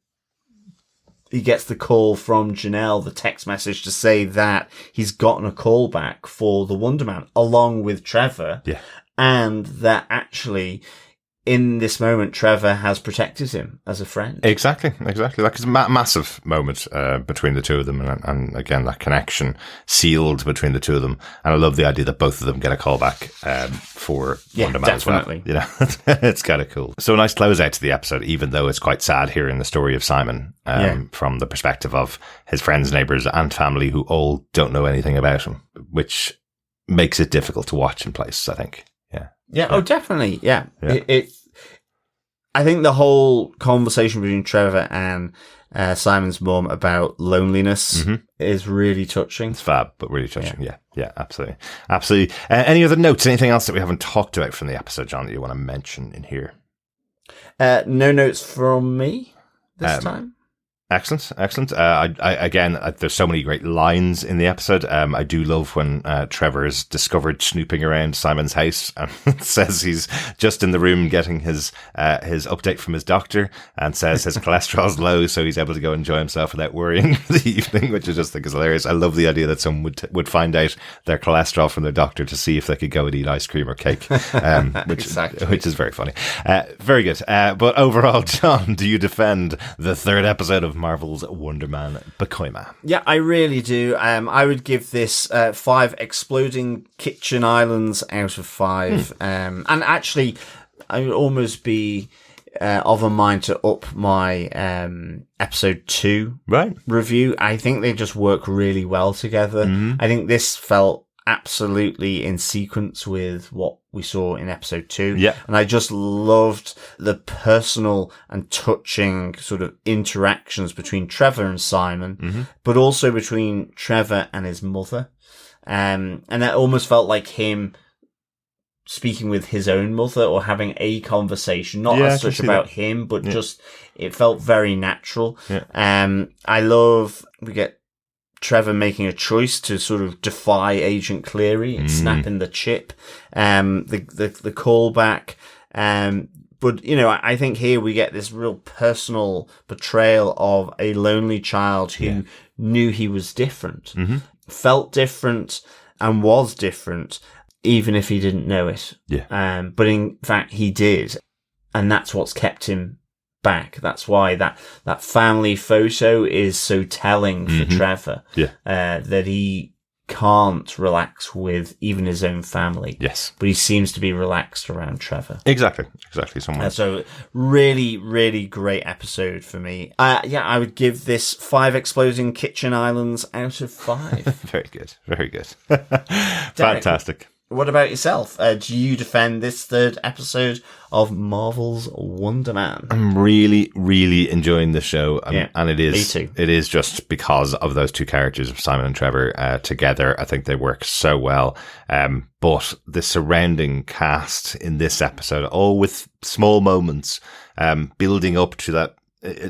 call from Janelle, the text message to say that he's gotten a call back for the Wonder Man along with Trevor. Yeah. And that actually in this moment, Trevor has protected him as a friend. Exactly. Like it's a massive moment between the two of them. And again, that connection sealed between the two of them. And I love the idea that both of them get a call back for Wonder Man definitely. as well. It's kind of cool. So a nice closeout to the episode, even though it's quite sad hearing the story of Simon from the perspective of his friends, neighbours and family who all don't know anything about him, which makes it difficult to watch in places, I think. Yeah. Oh, definitely. Yeah. I think the whole conversation between Trevor and Simon's mum about loneliness is really touching. It's fab, but really touching. Yeah, absolutely. Any other notes? Anything else that we haven't talked about from the episode, John, that you want to mention in here? No notes from me this time. Excellent. Again, there's so many great lines in the episode. I do love when Trevor is discovered snooping around Simon's house and says he's just in the room getting his update from his doctor and says his cholesterol's low, so he's able to go enjoy himself without worrying for the evening, which I just think is hilarious. I love the idea that someone would find out their cholesterol from their doctor to see if they could go and eat ice cream or cake, which is very funny. Very good. But overall, John, do you defend the third episode of Marvel's Wonder Man Pacoima? Yeah, I really do. I would give this 5 exploding kitchen islands out of 5. And actually, I would almost be of a mind to up my episode 2 review. I think they just work really well together. I think this felt absolutely in sequence with what we saw in episode 2. Yeah. And I just loved the personal and touching sort of interactions between Trevor and Simon, but also between Trevor and his mother. And that almost felt like him speaking with his own mother or having a conversation, not as such about him, but just, it felt very natural. I love, we get Trevor making a choice to sort of defy Agent Cleary and snapping the chip, the callback. But, I think here we get this real personal portrayal of a lonely child who knew he was different, felt different and was different, even if he didn't know it. But in fact, he did. And that's what's kept him back. That's why that family photo is so telling for Trevor. That he can't relax with even his own family. Yes. But he seems to be relaxed around Trevor. Exactly. So really, really great episode for me. I would give this 5 exploding kitchen islands out of 5. Very good. Fantastic. What about yourself? Do you defend this third episode of Marvel's Wonder Man? I'm really, really enjoying the show. And it is, me too. It is just because of those two characters of Simon and Trevor together. I think they work so well. But the surrounding cast in this episode, all with small moments, building up to that,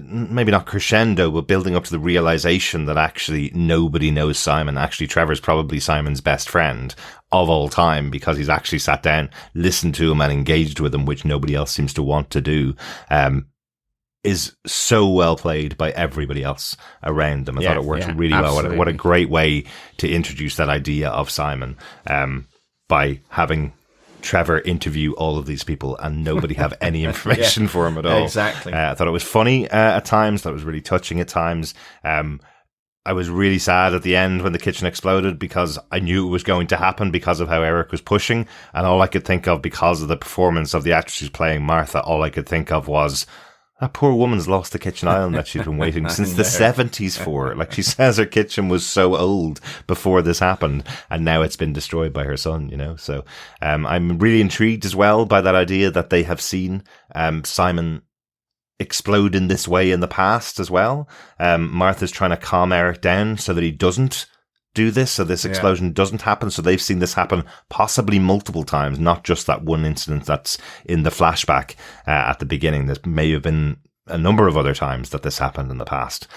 maybe not crescendo, but building up to the realization that actually nobody knows Simon. Actually, Trevor's probably Simon's best friend of all time because he's actually sat down, listened to him and engaged with him, which nobody else seems to want to do, is so well played by everybody else around them. I thought it worked really well. What a great way to introduce that idea of Simon, by having Trevor interview all of these people and nobody have any information for him at all. Exactly. I thought it was funny at times. Thought it was really touching at times. I was really sad at the end when the kitchen exploded because I knew it was going to happen because of how Eric was pushing. And all I could think of, because of the performance of the actress who's playing Martha, all I could think of was, that poor woman's lost the kitchen island that she's been waiting since the 70s for. Like, she says her kitchen was so old before this happened, and now it's been destroyed by her son, you know? So I'm really intrigued as well by that idea that they have seen Simon explode in this way in the past as well. Martha's trying to calm Eric down so that he doesn't do this, so this explosion doesn't happen. So they've seen this happen possibly multiple times, not just that one incident that's in the flashback at the beginning. There may have been a number of other times that this happened in the past.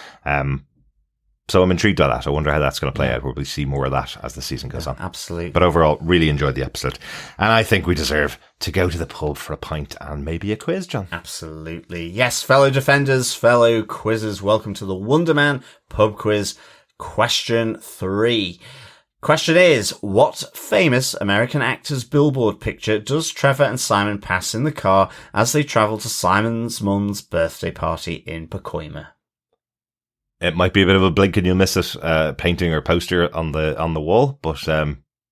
So I'm intrigued by that. I wonder how that's going to play out. We'll probably see more of that as the season goes on. Absolutely. But overall, really enjoyed the episode. And I think we deserve to go to the pub for a pint and maybe a quiz, John. Absolutely. Yes, fellow defenders, fellow quizzes, welcome to the Wonderman Pub Quiz. Question 3. Question is, what famous American actor's billboard picture does Trevor and Simon pass in the car as they travel to Simon's mum's birthday party in Pacoima? It might be a bit of a blink and you'll miss it painting or poster on the wall, but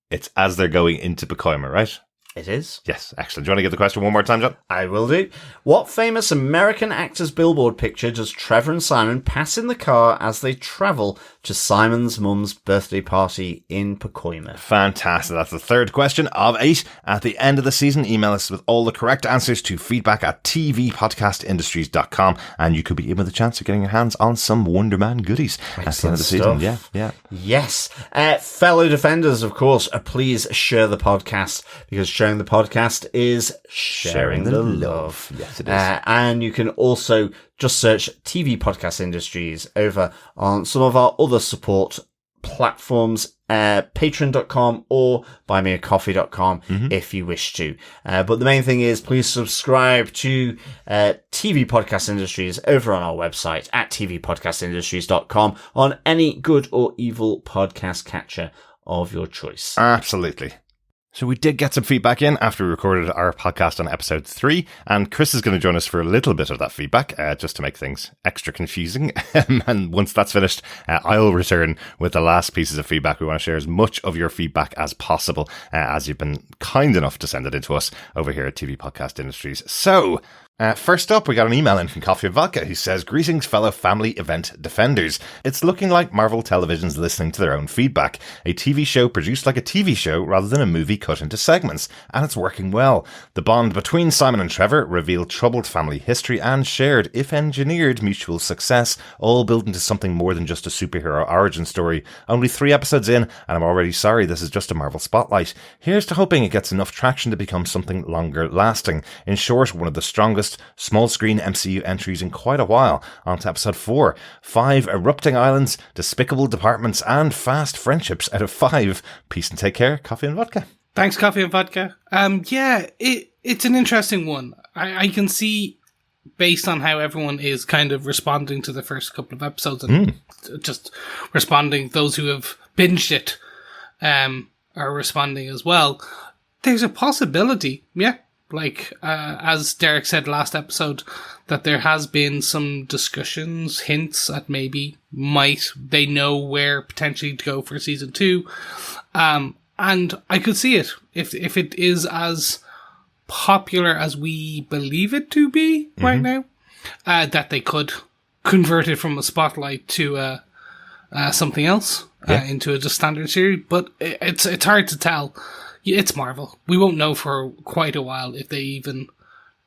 it's as they're going into Pacoima, right? It is. Yes, excellent. Do you want to give the question one more time, John? I will do. What famous American actor's billboard picture does Trevor and Simon pass in the car as they travel to Simon's mum's birthday party in Pacoima? Fantastic. That's the third question of 8. At the end of the season, email us with all the correct answers to feedback@tvpodcastindustries.com, and you could be in with a chance of getting your hands on some Wonderman goodies at the end of the season. Yeah. Yes. Fellow defenders, of course, please share the podcast, because sharing the podcast is sharing the love. Yes, it is. And you can also just search TV Podcast Industries over on some of our other support platforms, patreon.com or buymeacoffee.com if you wish to. But the main thing is, please subscribe to TV Podcast Industries over on our website at tvpodcastindustries.com on any good or evil podcast catcher of your choice. Absolutely. So we did get some feedback in after we recorded our podcast on episode 3, and Chris is going to join us for a little bit of that feedback, just to make things extra confusing. And once that's finished, I'll return with the last pieces of feedback. We want to share as much of your feedback as possible, as you've been kind enough to send it in to us over here at TV Podcast Industries. So, first up, we got an email in from Coffee and Vodka who says, "Greetings, fellow family event defenders. It's looking like Marvel Television's listening to their own feedback. A TV show produced like a TV show rather than a movie cut into segments, and it's working well. The bond between Simon and Trevor revealed troubled family history and shared, if engineered, mutual success, all built into something more than just a superhero origin story. Only 3 episodes in, and I'm already sorry this is just a Marvel spotlight. Here's to hoping it gets enough traction to become something longer lasting. In short, one of the strongest small screen MCU entries in quite a while. On to episode 4. 5 erupting islands, despicable departments, and fast friendships out of 5. Peace and take care, Coffee and Vodka." Thanks, Coffee and Vodka. It's an interesting one. I can see, based on how everyone is kind of responding to the first couple of episodes and just responding, those who have binged it are responding as well. There's a possibility, like, as Derek said last episode, that there has been some discussions, hints at maybe they know where potentially to go for season 2. And I could see it if it is as popular as we believe it to be right now, that they could convert it from a spotlight to something else, into a just standard series. But it's hard to tell. It's Marvel. We won't know for quite a while if they even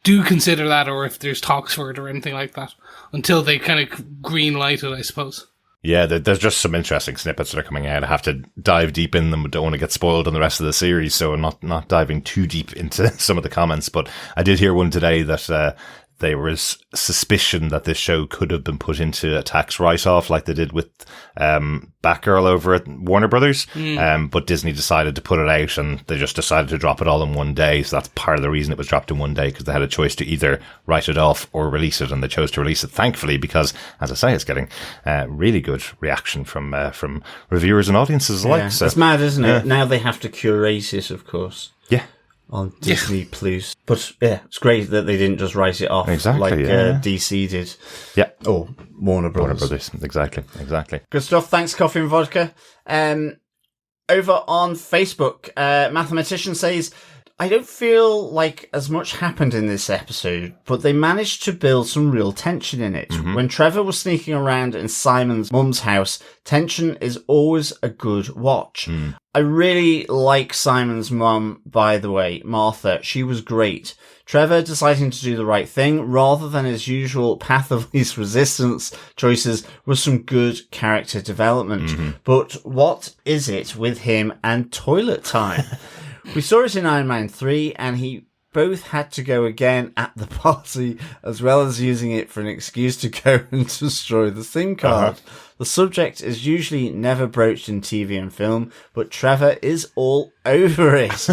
do consider that, or if there's talks for it or anything like that, until they kind of green light it, I suppose. Yeah, there's just some interesting snippets that are coming out. I have to dive deep in them. We don't want to get spoiled on the rest of the series, so I'm not diving too deep into some of the comments. But I did hear one today that there was suspicion that this show could have been put into a tax write-off like they did with Batgirl over at Warner Brothers. But Disney decided to put it out, and they just decided to drop it all in one day. So that's part of the reason it was dropped in one day, because they had a choice to either write it off or release it, and they chose to release it, thankfully, because, as I say, it's getting really good reaction from reviewers and audiences alike. So it's mad, isn't it? Now they have to curate it, of course. Yeah. on Disney Plus. But yeah, it's great that they didn't just write it off like DC did. Yeah. Or Warner Brothers. Exactly. Good stuff. Thanks, Coffee and Vodka. Over on Facebook, Mathematician says, I don't feel like as much happened in this episode, but they managed to build some real tension in it. Mm-hmm. When Trevor was sneaking around in Simon's mum's house, tension is always a good watch. Mm. I really like Simon's mum, by the way, Martha. She was great. Trevor deciding to do the right thing rather than his usual path of least resistance choices was some good character development. Mm-hmm. But what is it with him and toilet time? We saw it in Iron Man 3, and he both had to go again at the party, as well as using it for an excuse to go and destroy the SIM card. Uh-huh. The subject is usually never broached in TV and film, but Trevor is all over it.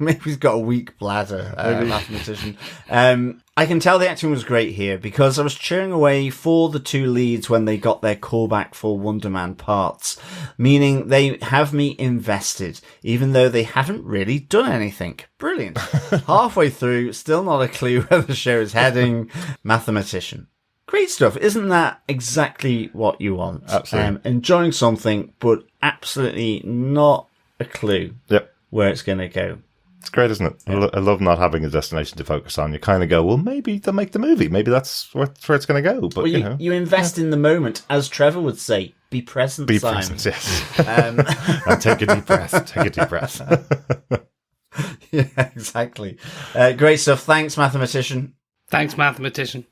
Maybe he's got a weak bladder, mathematician. I can tell the acting was great here because I was cheering away for the two leads when they got their callback for Wonder Man parts, meaning they have me invested, even though they haven't really done anything. Brilliant. Halfway through, still not a clue where the show is heading. Mathematician. Great stuff. Isn't that exactly what you want? Absolutely. Enjoying something, but absolutely not a clue where it's going to go. It's great, isn't it? Yeah. I love not having a destination to focus on. You kind of go, well, maybe they'll make the movie. Maybe that's where it's going to go. But well, you invest in the moment, as Trevor would say. Be present, Be Simon. Present, yes. And take a deep breath. Take a deep breath. Yeah, exactly. Great stuff. Thanks, Mathematician. Thanks, Mathematician.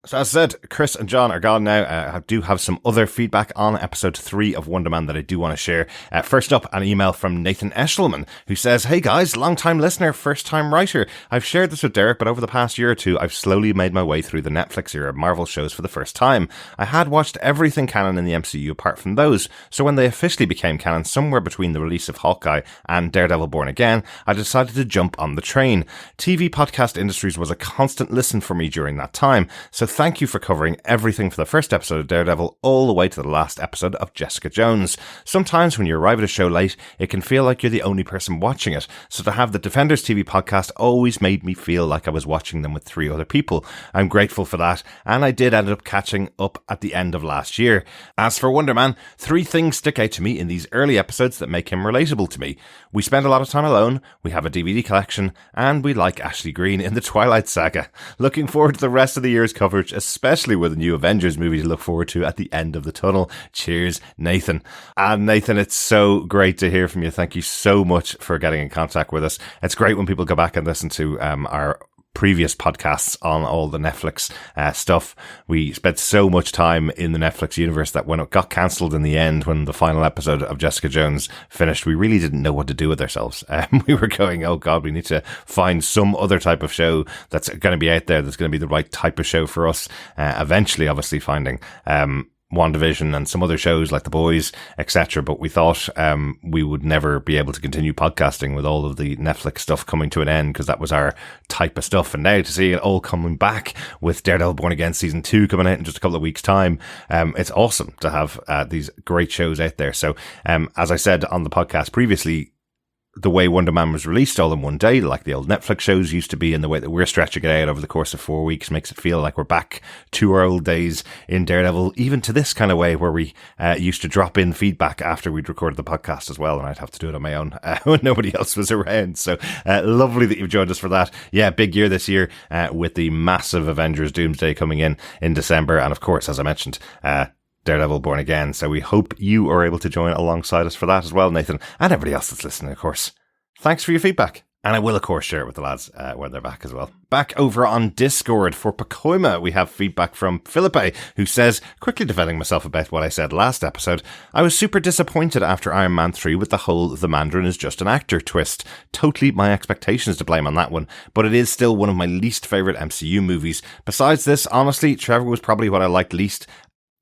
So as I said, Chris and John are gone now. I do have some other feedback on episode 3 of Wonder Man that I do want to share. First up, an email from Nathan Eshelman, who says, hey guys, long-time listener, first-time writer. I've shared this with Derek, but over the past year or two, I've slowly made my way through the Netflix era Marvel shows for the first time. I had watched everything canon in the MCU apart from those, so when they officially became canon somewhere between the release of Hawkeye and Daredevil Born Again, I decided to jump on the train. TV Podcast Industries was a constant listen for me during that time, so thank you for covering everything from the first episode of Daredevil all the way to the last episode of Jessica Jones. Sometimes when you arrive at a show late, it can feel like you're the only person watching it, so to have the Defenders TV podcast always made me feel like I was watching them with 3 other people. I'm grateful for that, and I did end up catching up at the end of last year. As for Wonder Man, 3 things stick out to me in these early episodes that make him relatable to me. We spend a lot of time alone, we have a DVD collection, and we like Ashley Greene in the Twilight Saga. Looking forward to the rest of the year's coverage, especially with a new Avengers movie to look forward to at the end of the tunnel. Cheers, Nathan. And Nathan, it's so great to hear from you. Thank you so much for getting in contact with us. It's great when people go back and listen to our previous podcasts on all the Netflix stuff. We spent so much time in the Netflix universe that when it got cancelled in the end, when the final episode of Jessica Jones finished, we really didn't know what to do with ourselves. We were going, oh God, we need to find some other type of show that's going to be out there, that's going to be the right type of show for us. Eventually, obviously, finding WandaVision and some other shows like The Boys, etc. But we thought we would never be able to continue podcasting with all of the Netflix stuff coming to an end, because that was our type of stuff. And now to see it all coming back with Daredevil Born Again Season 2 coming out in just a couple of weeks' time, it's awesome to have these great shows out there. So as I said on the podcast previously, the way Wonder Man was released all in one day, like the old Netflix shows used to be, and the way that we're stretching it out over the course of 4 weeks makes it feel like we're back to our old days in Daredevil, even to this kind of way where we used to drop in feedback after we'd recorded the podcast as well, and I'd have to do it on my own when nobody else was around. So lovely that you've joined us for that. Yeah, big year this year with the massive Avengers Doomsday coming in December, and of course, as I mentioned, Daredevil Born Again. So we hope you are able to join alongside us for that as well, Nathan, and everybody else that's listening, of course. Thanks for your feedback. And I will, of course, share it with the lads when they're back as well. Back over on Discord for Pacoima, we have feedback from Philippe, who says, quickly defending myself about what I said last episode, I was super disappointed after Iron Man 3 with the whole the Mandarin is just an actor twist. Totally my expectations to blame on that one, but it is still one of my least favourite MCU movies. Besides this, honestly, Trevor was probably what I liked least,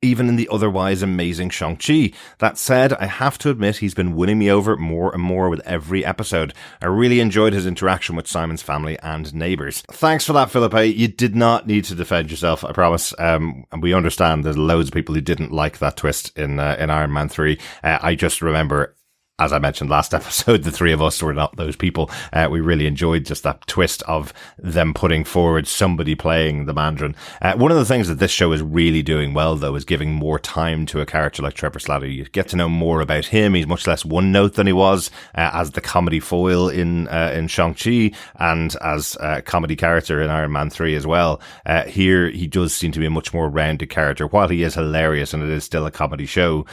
even in the otherwise amazing Shang-Chi. That said, I have to admit he's been winning me over more and more with every episode. I really enjoyed his interaction with Simon's family and neighbours. Thanks for that, Philippe. You did not need to defend yourself, I promise. And we understand there's loads of people who didn't like that twist in Iron Man 3. I just remember as I mentioned last episode, the three of us were not those people. We really enjoyed just that twist of them putting forward somebody playing the Mandarin. One of the things that this show is really doing well, though, is giving more time to a character like Trevor Slattery. You get to know more about him. He's much less one note than he was as the comedy foil in Shang-Chi, and as a comedy character in Iron Man 3 as well. Here, he does seem to be a much more rounded character. While he is hilarious and it is still a comedy show,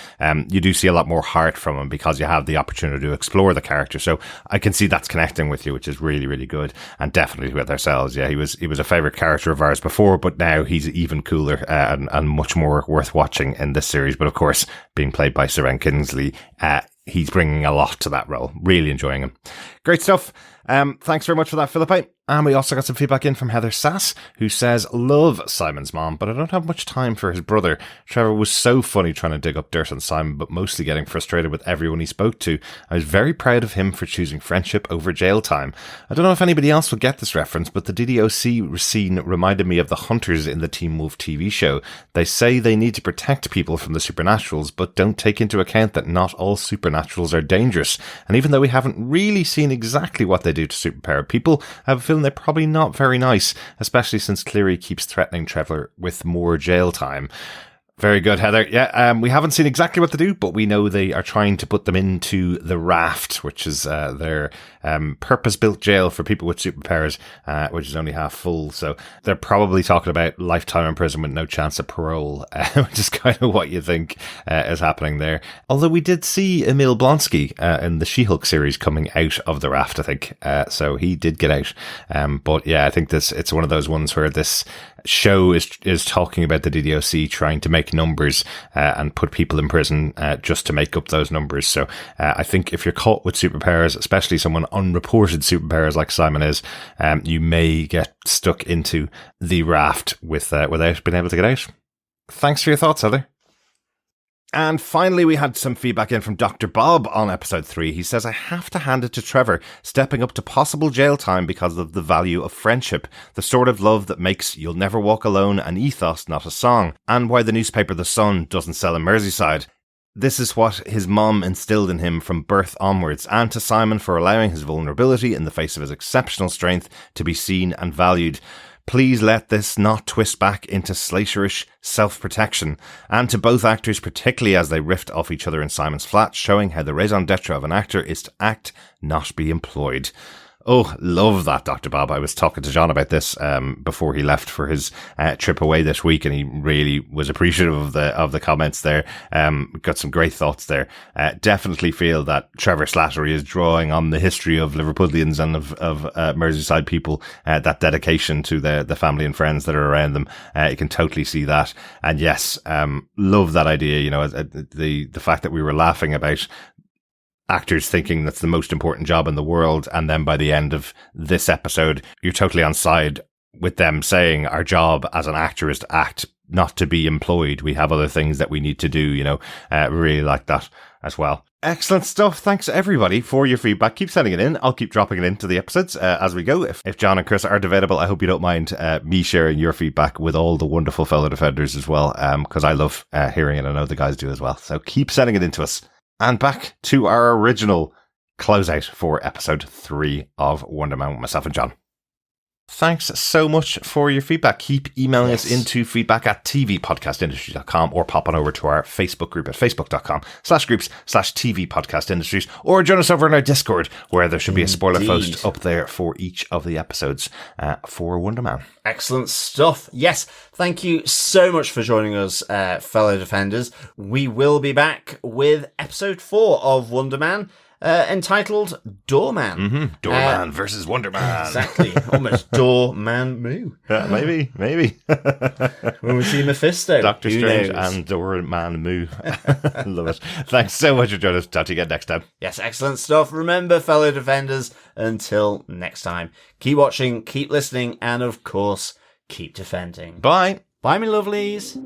you do see a lot more heart from him because you have the opportunity to explore the character. So I can see that's connecting with you, which is really, really good. And definitely with ourselves. Yeah, he was a favourite character of ours before, but now he's even cooler and much more worth watching in this series. But of course, being played by Seren Kingsley, he's bringing a lot to that role. Really enjoying him. Great stuff. Thanks very much for that, Philippi. And we also got some feedback in from Heather Sass, who says, love Simon's mom, but I don't have much time for his brother. Trevor was so funny trying to dig up dirt on Simon, but mostly getting frustrated with everyone he spoke to. I was very proud of him for choosing friendship over jail time. I don't know if anybody else will get this reference, but the DDoC scene reminded me of the Hunters in the Teen Wolf TV show. They say they need to protect people from the supernaturals, but don't take into account that not all supernaturals are dangerous. And even though we haven't really seen exactly what they do to superpowered people, I have a feeling they're probably not very nice, especially since Cleary keeps threatening Trevor with more jail time. Very good, Heather. Yeah, we haven't seen exactly what to do, but we know they are trying to put them into the Raft, which is their purpose-built jail for people with superpowers, which is only half full. So they're probably talking about lifetime imprisonment, no chance of parole, which is kind of what you think is happening there. Although we did see Emil Blonsky in the She-Hulk series coming out of the Raft, I think. So he did get out. But yeah, I think it's one of those ones where this show is talking about the DDoC trying to make numbers and put people in prison just to make up those numbers. So I think if you're caught with superpowers, especially someone unreported superpowers like Simon is, you may get stuck into the Raft without being able to get out. Thanks for your thoughts, Heather. And finally, we had some feedback in from Dr. Bob on episode 3. He says, I have to hand it to Trevor, stepping up to possible jail time because of the value of friendship, the sort of love that makes You'll Never Walk Alone an ethos, not a song, and why the newspaper The Sun doesn't sell in Merseyside. This is what his mum instilled in him from birth onwards, and to Simon for allowing his vulnerability in the face of his exceptional strength to be seen and valued. Please let this not twist back into Slaterish self-protection. And to both actors, particularly as they riffed off each other in Simon's flat, showing how the raison d'etre of an actor is to act, not be employed. Oh, love that, Dr. Bob. I was talking to John about this before he left for his trip away this week, and he really was appreciative of the comments there. Got some great thoughts there. Definitely feel that Trevor Slattery is drawing on the history of Liverpudlians and of Merseyside people, that dedication to the family and friends that are around them. You can totally see that. And yes, love that idea. You know, the fact that we were laughing about actors thinking that's the most important job in the world, and then by the end of this episode, you're totally on side with them saying our job as an actor is to act, not to be employed. We have other things that we need to do, you know. Really like that as well. Excellent stuff. Thanks everybody for your feedback. Keep sending it in. I'll keep dropping it into the episodes as we go. If John and Chris aren't available, I hope you don't mind me sharing your feedback with all the wonderful fellow defenders as well, because I love hearing it. I know the guys do as well. So keep sending it in to us. And back to our original closeout for episode 3 of Wonder Man with myself and John. Thanks so much for your feedback. Keep emailing us into feedback@tvpodcastindustries.com, or pop on over to our Facebook group at facebook.com/groups/tvpodcastindustries, or join us over in our Discord, where there should be a spoiler post up there for each of the episodes for Wonder Man. Excellent stuff. Yes, thank you so much for joining us, fellow defenders. We will be back with episode 4 of Wonder Man, entitled Doorman. Mm-hmm. Doorman versus Wonder Man. Exactly. Almost Doorman Moo. Maybe. When we see Mephisto. Doctor Strange and Doorman Moo. Love it. Thanks so much for joining us. Talk to you again next time. Yes, excellent stuff. Remember, fellow defenders, until next time, keep watching, keep listening, and of course, keep defending. Bye. Bye, me lovelies.